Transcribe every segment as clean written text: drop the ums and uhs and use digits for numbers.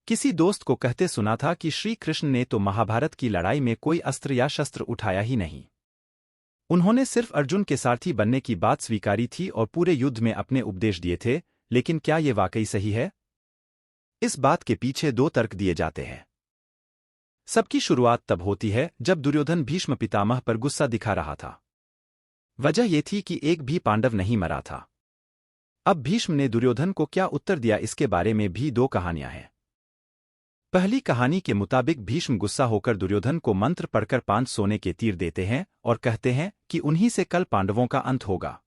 किसी दोस्त को कहते सुना था कि श्री कृष्ण ने तो महाभारत की लड़ाई में कोई अस्त्र या शस्त्र उठाया ही नहीं। उन्होंने सिर्फ अर्जुन के सारथी बनने की बात स्वीकारी थी और पूरे युद्ध में अपने उपदेश दिए थे, लेकिन क्या ये वाकई सही है? इस बात के पीछे दो तर्क दिए जाते हैं। सबकी शुरुआत तब होती है जब दुर्योधन भीष्म पितामह पर गुस्सा दिखा रहा था। वजह यह थी कि एक भी पांडव नहीं मरा था। अब भीष्म ने दुर्योधन को क्या उत्तर दिया, इसके बारे में भी दो कहानियां हैं। पहली कहानी के मुताबिक भीष्म गुस्सा होकर दुर्योधन को मंत्र पढ़कर 5 सोने के तीर देते हैं और कहते हैं कि उन्हीं से कल पांडवों का अंत होगा।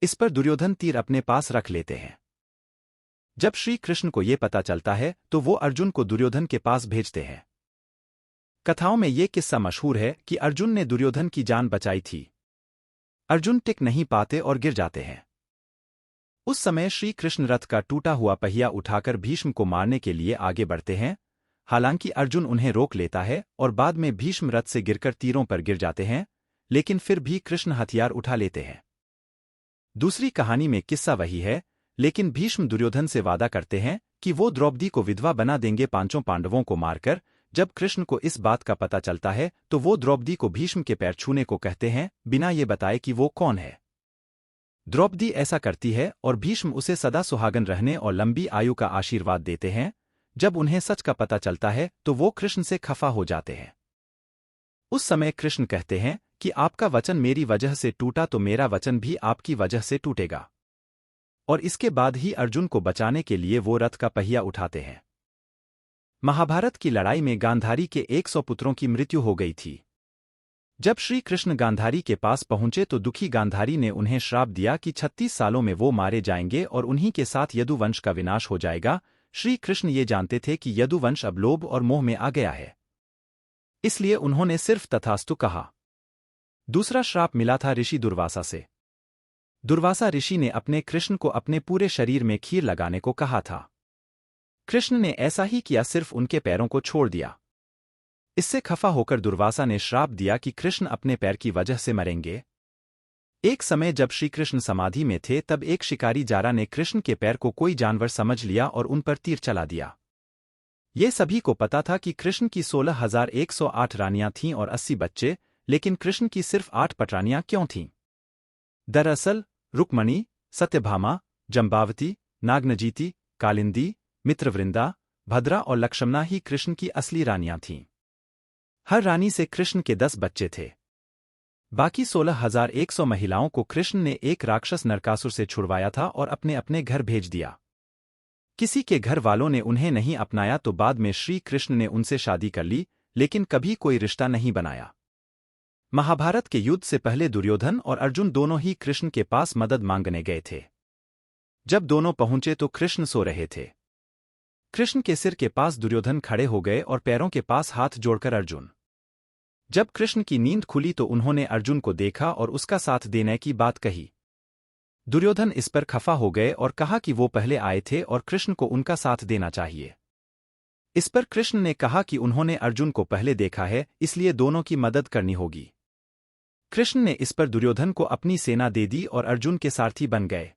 इस पर दुर्योधन तीर अपने पास रख लेते हैं। जब श्री कृष्ण को यह पता चलता है तो वो अर्जुन को दुर्योधन के पास भेजते हैं। कथाओं में यह किस्सा मशहूर है कि अर्जुन ने दुर्योधन की जान बचाई थी। अर्जुन टिक नहीं पाते और गिर जाते हैं। उस समय श्री कृष्ण रथ का टूटा हुआ पहिया उठाकर भीष्म को मारने के लिए आगे बढ़ते हैं। हालांकि अर्जुन उन्हें रोक लेता है और बाद में भीष्म रथ से गिरकर तीरों पर गिर जाते हैं, लेकिन फिर भी कृष्ण हथियार उठा लेते हैं। दूसरी कहानी में किस्सा वही है, लेकिन भीष्म दुर्योधन से वादा करते हैं कि वो द्रौपदी को विधवा बना देंगे 5 पांडवों को मारकर। जब कृष्ण को इस बात का पता चलता है तो वो द्रौपदी को भीष्म के पैर छूने को कहते हैं, बिना ये बताए कि वो कौन है। द्रौपदी ऐसा करती है और भीष्म उसे सदा सुहागन रहने और लंबी आयु का आशीर्वाद देते हैं। जब उन्हें सच का पता चलता है तो वो कृष्ण से खफा हो जाते हैं। उस समय कृष्ण कहते हैं कि आपका वचन मेरी वजह से टूटा तो मेरा वचन भी आपकी वजह से टूटेगा। और इसके बाद ही अर्जुन को बचाने के लिए वो रथ का पहिया उठाते हैं। महाभारत की लड़ाई में गांधारी के 100 पुत्रों की मृत्यु हो गई थी। जब श्री कृष्ण गांधारी के पास पहुंचे तो दुखी गांधारी ने उन्हें श्राप दिया कि 36 सालों में वो मारे जाएंगे और उन्हीं के साथ यदुवंश का विनाश हो जाएगा। श्री कृष्ण ये जानते थे कि यदुवंश अब लोभ और मोह में आ गया है, इसलिए उन्होंने सिर्फ तथास्तु कहा। दूसरा श्राप मिला था ऋषि दुर्वासा से। दुर्वासा ऋषि ने अपने कृष्ण को अपने पूरे शरीर में खीर लगाने को कहा था। कृष्ण ने ऐसा ही किया, सिर्फ उनके पैरों को छोड़ दिया। इससे खफा होकर दुर्वासा ने श्राप दिया कि कृष्ण अपने पैर की वजह से मरेंगे। एक समय जब श्री कृष्ण समाधि में थे तब एक शिकारी जारा ने कृष्ण के पैर को कोई जानवर समझ लिया और उन पर तीर चला दिया। ये सभी को पता था कि कृष्ण की 16,108 रानियां थीं और 80 बच्चे, लेकिन कृष्ण की सिर्फ 8 पटरानियां क्यों थीं? दरअसल रुक्मणी, सत्यभामा, जंबावती, नागनजीति, कालिंदी, मित्रवृंदा, भद्रा और लक्ष्मणा ही कृष्ण की असली रानियां थीं। हर रानी से कृष्ण के 10 बच्चे थे। बाकी 16,100 महिलाओं को कृष्ण ने एक राक्षस नरकासुर से छुड़वाया था और अपने अपने घर भेज दिया। किसी के घर वालों ने उन्हें नहीं अपनाया तो बाद में श्री कृष्ण ने उनसे शादी कर ली, लेकिन कभी कोई रिश्ता नहीं बनाया। महाभारत के युद्ध से पहले दुर्योधन और अर्जुन दोनों ही कृष्ण के पास मदद मांगने गए थे। जब दोनों पहुंचे तो कृष्ण सो रहे थे। कृष्ण के सिर के पास दुर्योधन खड़े हो गए और पैरों के पास हाथ जोड़कर अर्जुन। जब कृष्ण की नींद खुली तो उन्होंने अर्जुन को देखा और उसका साथ देने की बात कही। दुर्योधन इस पर खफा हो गए और कहा कि वो पहले आए थे और कृष्ण को उनका साथ देना चाहिए। इस पर कृष्ण ने कहा कि उन्होंने अर्जुन को पहले देखा है, इसलिए दोनों की मदद करनी होगी। कृष्ण ने इस पर दुर्योधन को अपनी सेना दे दी और अर्जुन के सारथी बन गए।